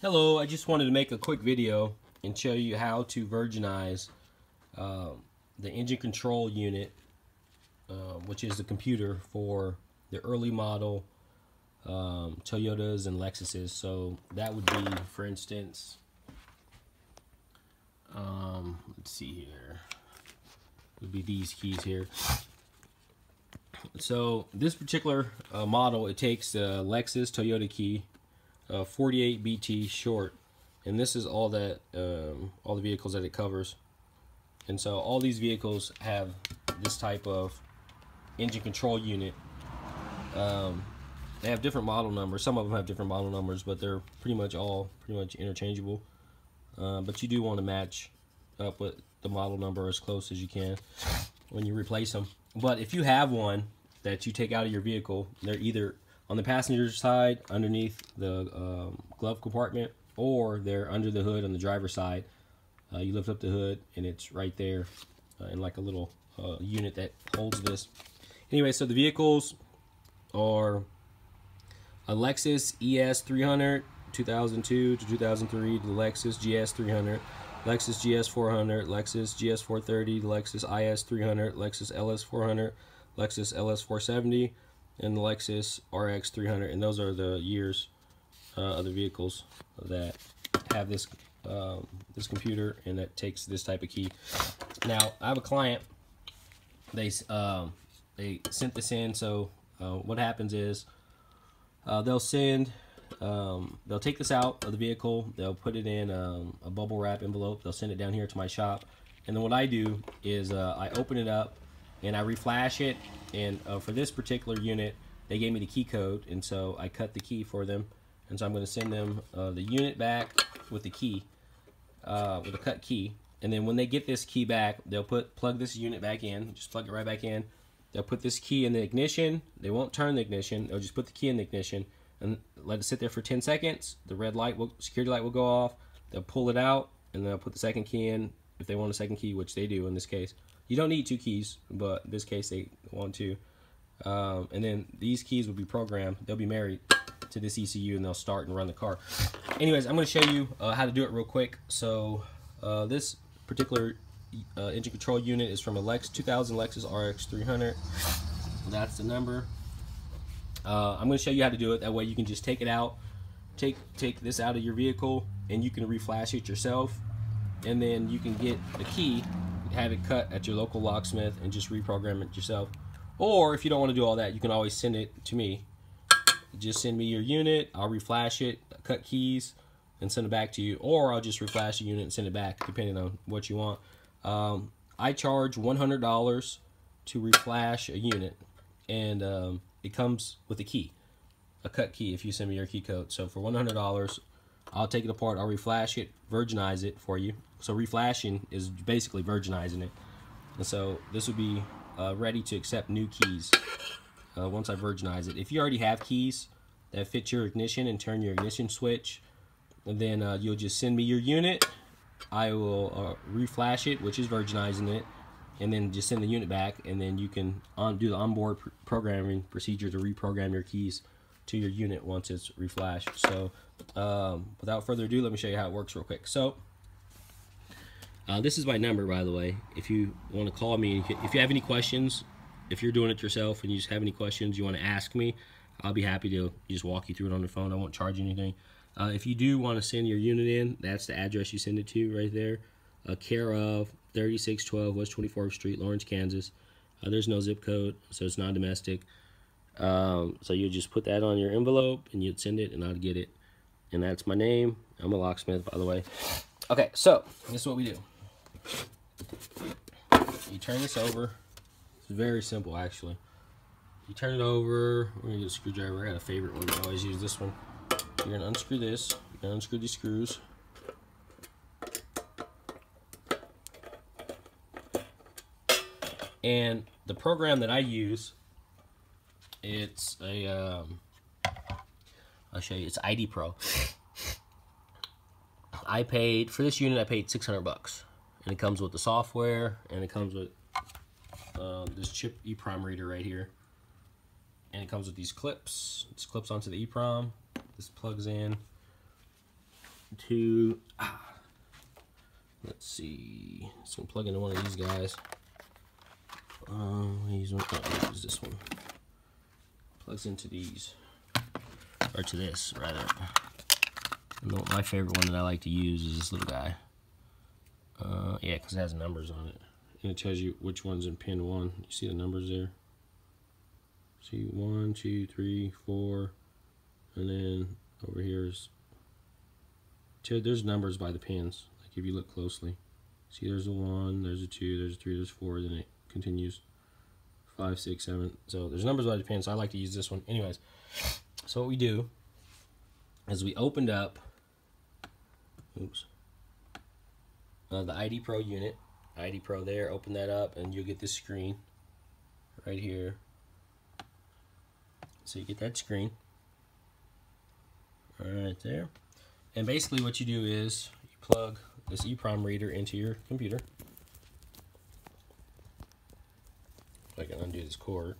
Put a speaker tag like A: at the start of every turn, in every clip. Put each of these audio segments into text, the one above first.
A: Hello, I just wanted to make a quick video and show you how to virginize the engine control unit, which is the computer for the early model Toyotas and Lexuses. So that would be, for instance, let's see here, would be these keys here. So this particular model, it takes the Lexus Toyota key, 48 BT short, and this is all that all the vehicles that it covers. And so all these vehicles have this type of engine control unit. They have different model numbers. Some of them have different model numbers, but they're pretty much interchangeable. But you do want to match up with the model number as close as you can when you replace them. But if you have one that you take out of your vehicle, they're either on the passenger side underneath the glove compartment, or they're under the hood on the driver's side. You lift up the hood and it's right there in like a little unit that holds this. Anyway, so the vehicles are a Lexus ES 300 2002 to 2003, the Lexus GS 300, Lexus GS 400, Lexus GS 430, the Lexus IS 300, Lexus LS 400, Lexus LS 470, and the Lexus RX 300. And those are the years of the vehicles that have this this computer and that takes this type of key. Now I have a client, they sent this in. So what happens is they'll take this out of the vehicle, they'll put it in a bubble wrap envelope, they'll send it down here to my shop, and then what I do is I open it up and I reflash it. And for this particular unit, they gave me the key code, and so I cut the key for them. And so I'm going to send them the unit back with the key, with a cut key. And then when they get this key back, they'll plug this unit back in, just plug it right back in. They'll put this key in the ignition. They won't turn the ignition. They'll just put the key in the ignition and let it sit there for 10 seconds. The red light, security light will go off. They'll pull it out, and they'll put the second key in if they want a second key, which they do in this case. You don't need two keys, but in this case they want two. And then these keys will be programmed. They'll be married to this ECU, and they'll start and run the car. Anyways, I'm going to show you how to do it real quick. So this particular engine control unit is from a 2000 Lexus RX 300. That's the number. I'm going to show you how to do it. That way you can just take it out, take this out of your vehicle, and you can reflash it yourself. And then you can get the key, have it cut at your local locksmith, and just reprogram it yourself. Or if you don't want to do all that, you can always send it to me. Just send me your unit, I'll reflash it, cut keys, and send it back to you. Or I'll just reflash the unit and send it back, depending on what you want. I charge $100 to reflash a unit, and it comes with a key, a cut key, if you send me your key code. So for $100, I'll take it apart, I'll reflash it, virginize it for you. So reflashing is basically virginizing it. And so this would be ready to accept new keys once I virginize it. If you already have keys that fit your ignition and turn your ignition switch, and then you'll just send me your unit. I will reflash it, which is virginizing it, and then just send the unit back, and then you can do the onboard programming procedure to reprogram your keys to your unit once it's reflashed. So without further ado, let me show you how it works real quick. So this is my number, by the way. If you want to call me, if you have any questions, if you're doing it yourself and you just have any questions you want to ask me, I'll be happy to just walk you through it on the phone. I won't charge you anything. If you do want to send your unit in, that's the address you send it to right there. Care of 3612 West 24th Street, Lawrence, Kansas. There's no zip code, so it's non-domestic. So you just put that on your envelope and you'd send it, and I'd get it. And that's my name. I'm a locksmith, by the way. Okay, so this is what we do. You turn this over. It's very simple, actually. You turn it over. We're gonna get a screwdriver. I got a favorite one. I always use this one. You're gonna unscrew this. You're gonna unscrew these screws. And the program that I use, it's a I'll show you. It's ID Pro. I paid for this unit. I paid $600, and it comes with the software, and it comes with this chip EEPROM reader right here, and it comes with these clips. This clips onto the EEPROM. This plugs in, to, let's see, so I'm plugging into one of these guys. Use this one. Plugs into these, or to this rather. And my favorite one that I like to use is this little guy. Yeah, because it has numbers on it, and it tells you which one's in pin 1. You see the numbers there? See 1, 2, 3, 4, and then over here is. There's numbers by the pins. Like if you look closely, see there's a 1, there's a 2, there's a 3, there's 4, then it continues 5, 6, 7. So there's numbers by the pins. So I like to use this one. Anyways, so what we do is we opened up, the ID Pro unit, ID Pro there. Open that up, and you'll get this screen right here. So you get that screen right there. And basically what you do is you plug this EEPROM reader into your computer. If I can undo this cord.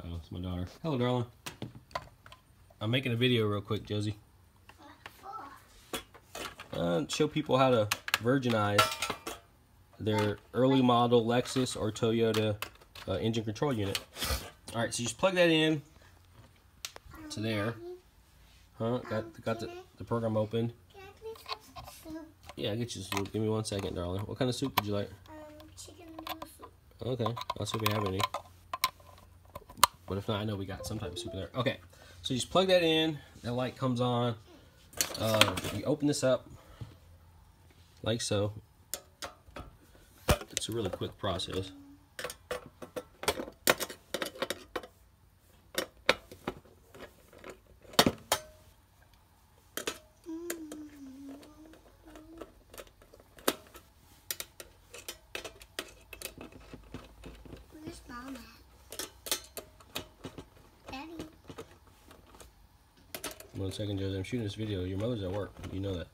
A: Oh, it's my daughter. Hello, darling. I'm making a video real quick, Josie. Show people how to virginize their early model Lexus or Toyota engine control unit. Alright, so you just plug that in to there. Got the program open. Yeah, I'll get you soup. Give me 1 second, darling. What kind of soup would you like?
B: Chicken noodle soup.
A: Okay, I'll see if we have any. But if not, I know we got some type of soup in there. Okay, so you just plug that in. That light comes on. You open this up like so. It's a really quick process.
B: Where's Mom at? Daddy.
A: 1 second, Josie. I'm shooting this video. Your mother's at work. You know that.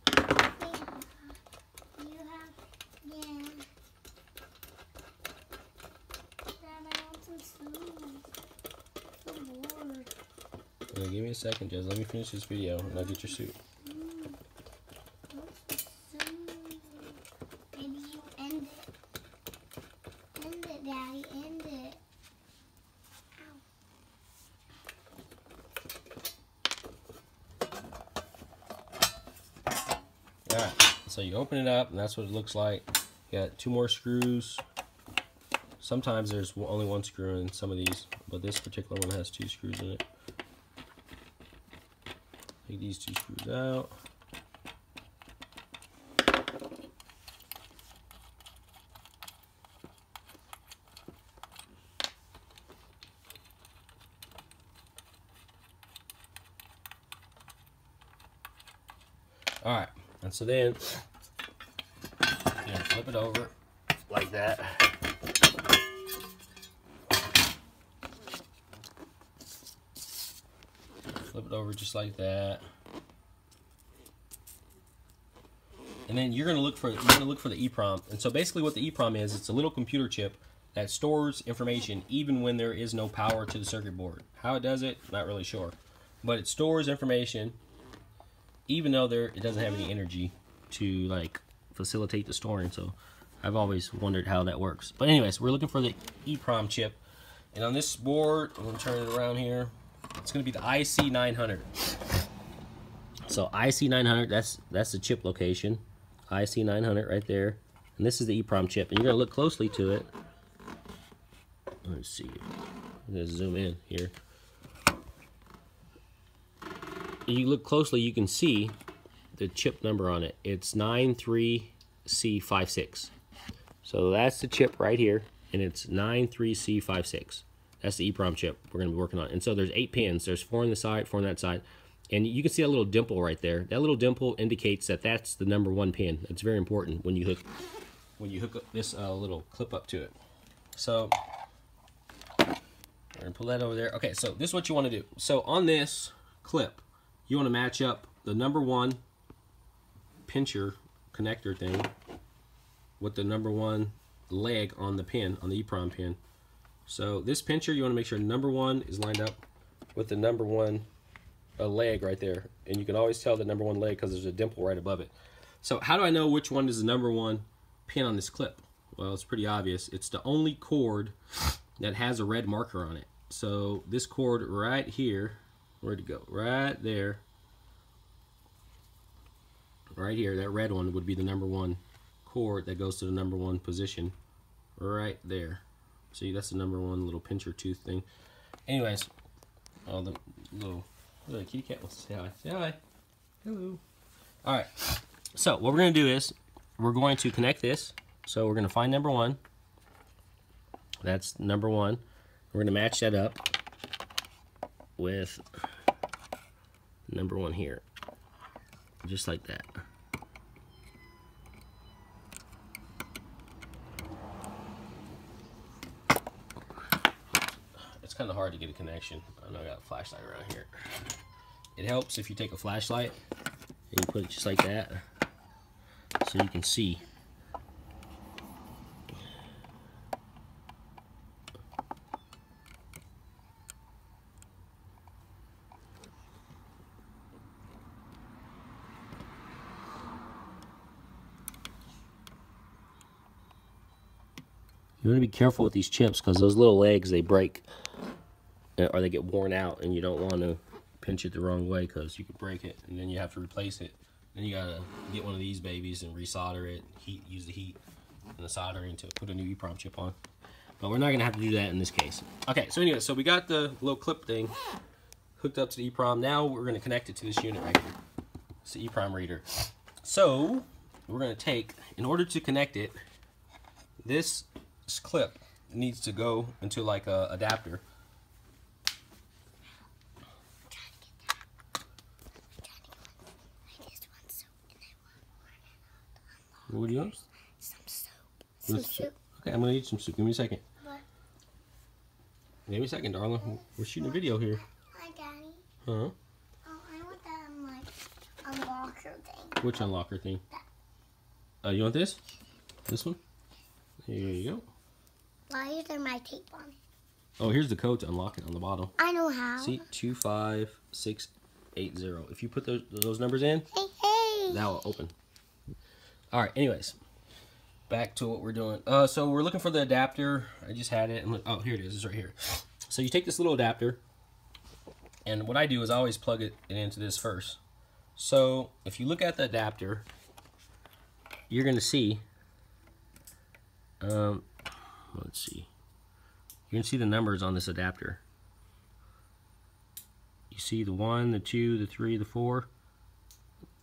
A: Give me a second, Jez. Let me finish this video and I'll get your soup.
B: Maybe you end it. End it, Daddy. End it.
A: Alright, so you open it up and that's what it looks like. You got 2 more screws. Sometimes there's only 1 screw in some of these, but this particular one has 2 screws in it. Take these 2 screws out. Alright, and so then you flip it over like that. Flip it over just like that. And then you're gonna look for the EEPROM. And so basically what the EEPROM is, it's a little computer chip that stores information even when there is no power to the circuit board. How it does it, not really sure. But it stores information even though it doesn't have any energy to like facilitate the storing. So I've always wondered how that works. But anyways, we're looking for the EEPROM chip. And on this board, I'm gonna turn it around here. It's going to be the IC900. So IC900, that's the chip location. IC900 right there. And this is the EEPROM chip. And you're going to look closely to it. Let's see. I'm going to zoom in here. You look closely, you can see the chip number on it. It's 93C56. So that's the chip right here. And it's 93C56. That's the EEPROM chip we're going to be working on. And so there's 8 pins. There's 4 on the side, 4 on that side. And you can see a little dimple right there. That little dimple indicates that that's the #1 pin. It's very important when you hook up this little clip up to it. So we're going to pull that over there. Okay, so this is what you want to do. So on this clip, you want to match up the #1 pincher connector thing with the number 1 leg on the pin, on the EEPROM pin. So this pincher, you want to make sure number 1 is lined up with the number 1 leg right there. And you can always tell the number 1 leg because there's a dimple right above it. So how do I know which one is the number 1 pin on this clip? Well, it's pretty obvious. It's the only cord that has a red marker on it. So this cord right here, where'd it go? Right there. Right here, that red one would be the number 1 cord that goes to the number 1 position. Right there. See, that's the number 1 little pincher tooth thing. Anyways, oh, the little kitty cat wants to say hi. Say hi. Hello. Alright, so what we're going to do is we're going to connect this. So we're going to find number 1. That's number 1. We're going to match that up with number 1 here. Just like that. It's kind of hard to get a connection. I know I got a flashlight around here. It helps if you take a flashlight and you put it just like that so you can see. You want to be careful with these chips because those little legs, they break or they get worn out, and you don't want to pinch it the wrong way because you could break it and then you have to replace it. Then you gotta get one of these babies and resolder it, use the heat and the soldering to put a new EEPROM chip on. But we're not gonna have to do that in this case. Okay, so anyway, so we got the little clip thing hooked up to the EEPROM. Now we're gonna connect it to this unit right here. It's the EEPROM reader. So we're gonna take, in order to connect it, this clip needs to go into like a adapter. What do you want?
B: Some soap. Some soup.
A: Okay, I'm gonna need some soup. Give me a second.
B: What?
A: Give me a second, darling. We're shooting a video here.
B: Hi, Daddy.
A: Huh?
B: Oh, I want that unlocker thing.
A: Which unlocker thing? You want this? This one? Here you go.
B: Why is there my tape on it?
A: Oh, here's the code to unlock it on the bottom.
B: I know how.
A: See, 25680. If you put those numbers in,
B: hey.
A: that will open. All right. Anyways, back to what we're doing. So we're looking for the adapter. I just had it. Oh, here it is. It's right here. So you take this little adapter, and what I do is I always plug it into this first. So if you look at the adapter, you're going to see. Let's see. You can see the numbers on this adapter. You see the 1, the 2, the 3, the 4,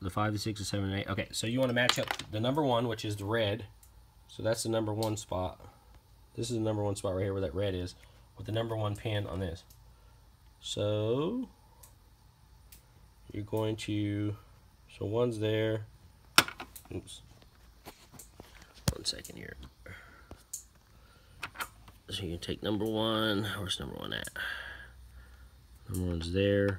A: the 5, the 6, the 7, and 8. Okay, so you want to match up the number 1, which is the red. So that's the number 1 spot. This is the number 1 spot right here where that red is, with the number 1 pin on this. So you're going to, so 1's there. Oops. 1 second here. So you can take number 1. Where's number 1 at? Number 1's there.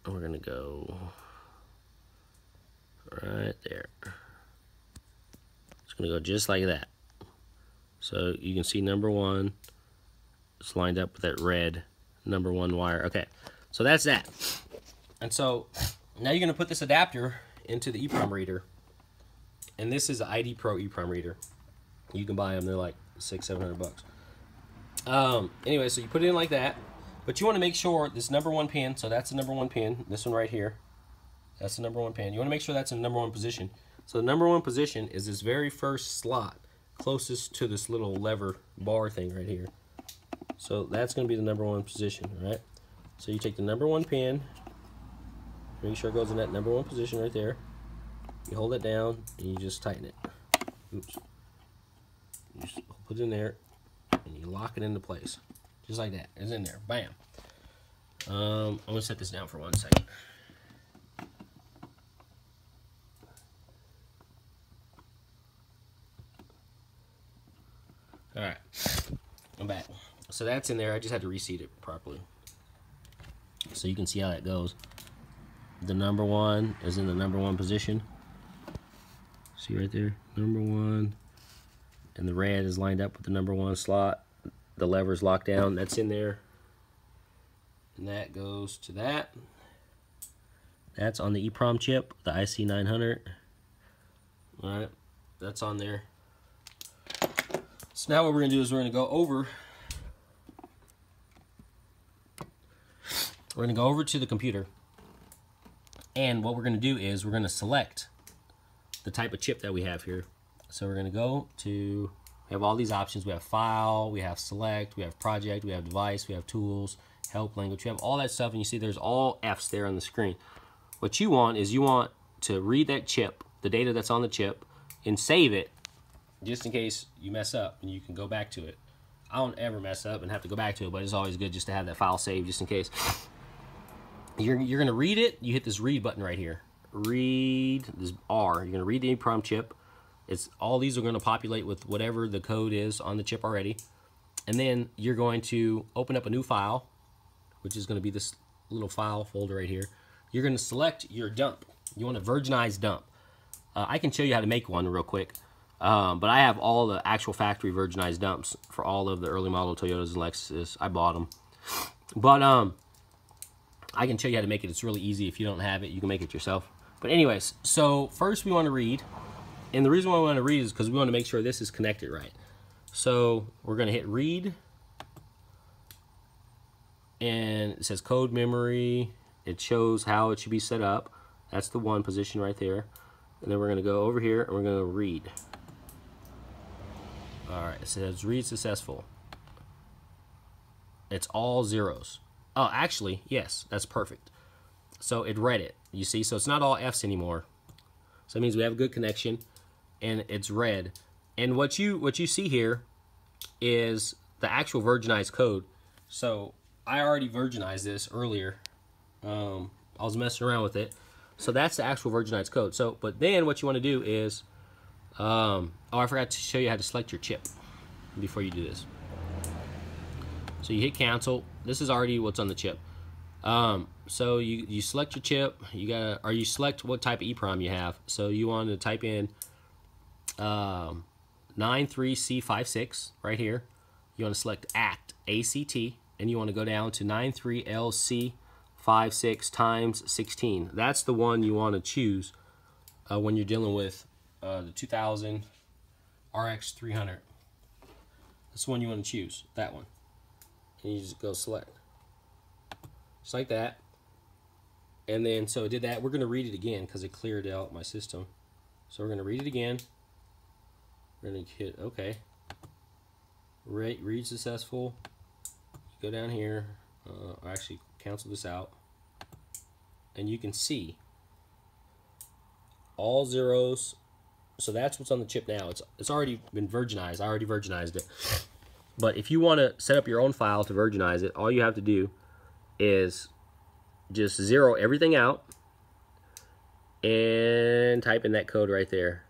A: And we're gonna go right there. It's gonna go just like that. So you can see number 1. It's lined up with that red number 1 wire. Okay, so that's that. And so now you're gonna put this adapter into the EEPROM reader. And this is the ID Pro EEPROM reader. You can buy them, they're like $600-700 bucks. Anyway, so you put it in like that, but you want to make sure this number 1 pin, so that's the number 1 pin, this one right here, that's the number 1 pin. You want to make sure that's in the number 1 position. So the number 1 position is this very first slot closest to this little lever bar thing right here. So that's going to be the number 1 position, right? So you take the number 1 pin, make sure it goes in that number 1 position right there. You hold it down and you just tighten it. Oops. You just put it in there and you lock it into place. Just like that. It's in there. Bam. I'm going to set this down for 1 second. Alright. I'm back. So that's in there. I just had to reseat it properly. So you can see how that goes. the number 1 is in the number 1 position. See right there, number 1, and the red is lined up with the number 1 slot. The lever's locked down, that's in there, and that goes to that. That's on the EEPROM chip, the IC900. All right, that's on there. So now what we're gonna do is we're gonna go over to the computer, and what we're gonna do is we're gonna select the type of chip that we have here. So we're gonna go to, we have all these options. We have file, we have select, we have project, we have device, we have tools, help, language, we have all that stuff, and you see there's all F's there on the screen. What you want is you want to read that chip, the data that's on the chip, and save it just in case you mess up, and you can go back to it. I don't ever mess up and have to go back to it, but it's always good just to have that file saved just in case. You're going to read it. You hit this read button right here. Read, this R. You're going to read the EEPROM chip. All these are going to populate with whatever the code is on the chip already. And then you're going to open up a new file, which is going to be this little file folder right here. You're going to select your dump. You want a virginized dump. I can show you how to make one real quick. But I have all the actual factory virginized dumps for all of the early model Toyotas and Lexus. I bought them. But I can show you how to make it. It's really easy. If you don't have it, you can make it yourself. But anyways, so first we want to read. And the reason why we want to read is because we want to make sure this is connected right. So we're going to hit read. And it says code memory. It shows how it should be set up. That's the 1 position right there. And then we're going to go over here and we're going to read. Alright, it says read successful. It's all zeros. Oh, actually, yes, that's perfect. So it read it, you see? So it's not all F's anymore. So that means we have a good connection, and it's read. And what you see here is the actual virginized code. So I already virginized this earlier. I was messing around with it. So that's the actual virginized code. So, but then what you want to do is, oh, I forgot to show you how to select your chip before you do this. So you hit cancel. This is already what's on the chip. So you select your chip. You select what type of EEPROM you have. So you want to type in 93C56 right here. You want to select ACT, A-C-T, and you want to go down to 93LC56 times 16. That's the one you want to choose when you're dealing with the 2000 RX 300. That's the one you want to choose, that one. And you just go select. Just like that. And then, so it did that. We're going to read it again because it cleared out my system. So we're going to read it again. We're going to hit OK. Read successful. Go down here. Actually, cancel this out. And you can see all zeros. So that's what's on the chip now. It's already been virginized. I already virginized it. But if you want to set up your own file to virginize it, all you have to do is just zero everything out and type in that code right there.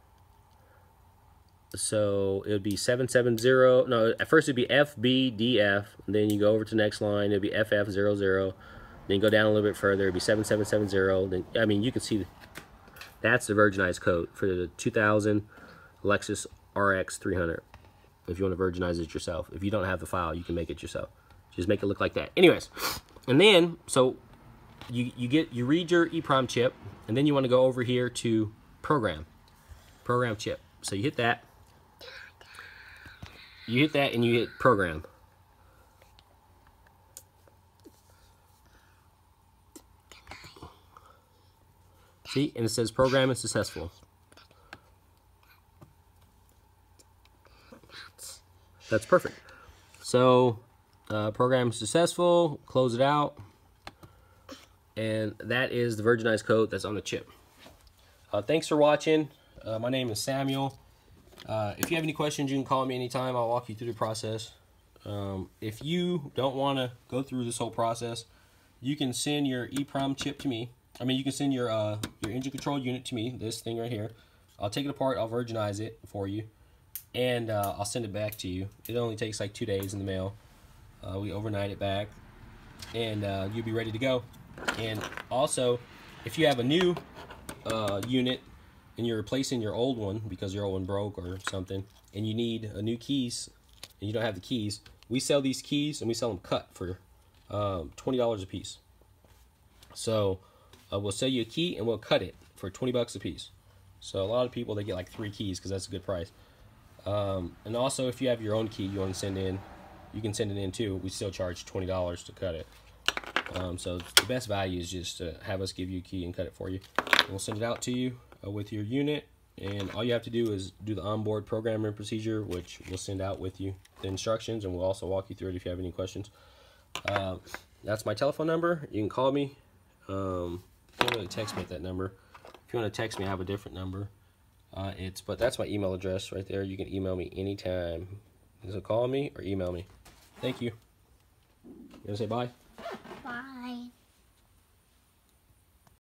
A: So it would be 770. No, at first it'd be FBDF. And then you go over to the next line. It'd be FF00. Then you go down a little bit further. It'd be 7770. Then, I mean, you can see that's the virginized code for the 2000 Lexus RX 300. If you want to virginize it yourself. If you don't have the file, you can make it yourself. Just make it look like that. Anyways, and then, so you read your EEPROM chip, and then you want to go over here to program chip. So you hit that. You hit that and you hit program. See, and it says program is successful. That's perfect. So program is successful. Close it out. And that is the virginized code that's on the chip. Thanks for watching. My name is Samuel. If you have any questions, you can call me anytime. I'll walk you through the process. If you don't want to go through this whole process, you can send your EEPROM chip to me. I mean, you can send your engine control unit to me, this thing right here. I'll take it apart. I'll virginize it for you. And I'll send it back to you. It only takes like 2 days in the mail. We overnight it back. And you'll be ready to go. And also, if you have a new unit and you're replacing your old one because your old one broke or something, and you need a new keys and you don't have the keys, we sell these keys and we sell them cut for $20 a piece. So we'll sell you a key and we'll cut it for 20 bucks a piece. So a lot of people, they get like 3 keys because that's a good price. And also, if you have your own key you want to send in, you can send it in too. We still charge $20 to cut it. So the best value is just to have us give you a key and cut it for you. And we'll send it out to you with your unit. And all you have to do is do the onboard programming procedure, which we'll send out with you the instructions, and we'll also walk you through it if you have any questions. That's my telephone number. You can call me. You can't really text me at that number. If you want to text me, I have a different number. But that's my email address right there. You can email me anytime. So call me or email me. Thank you. You want to say bye?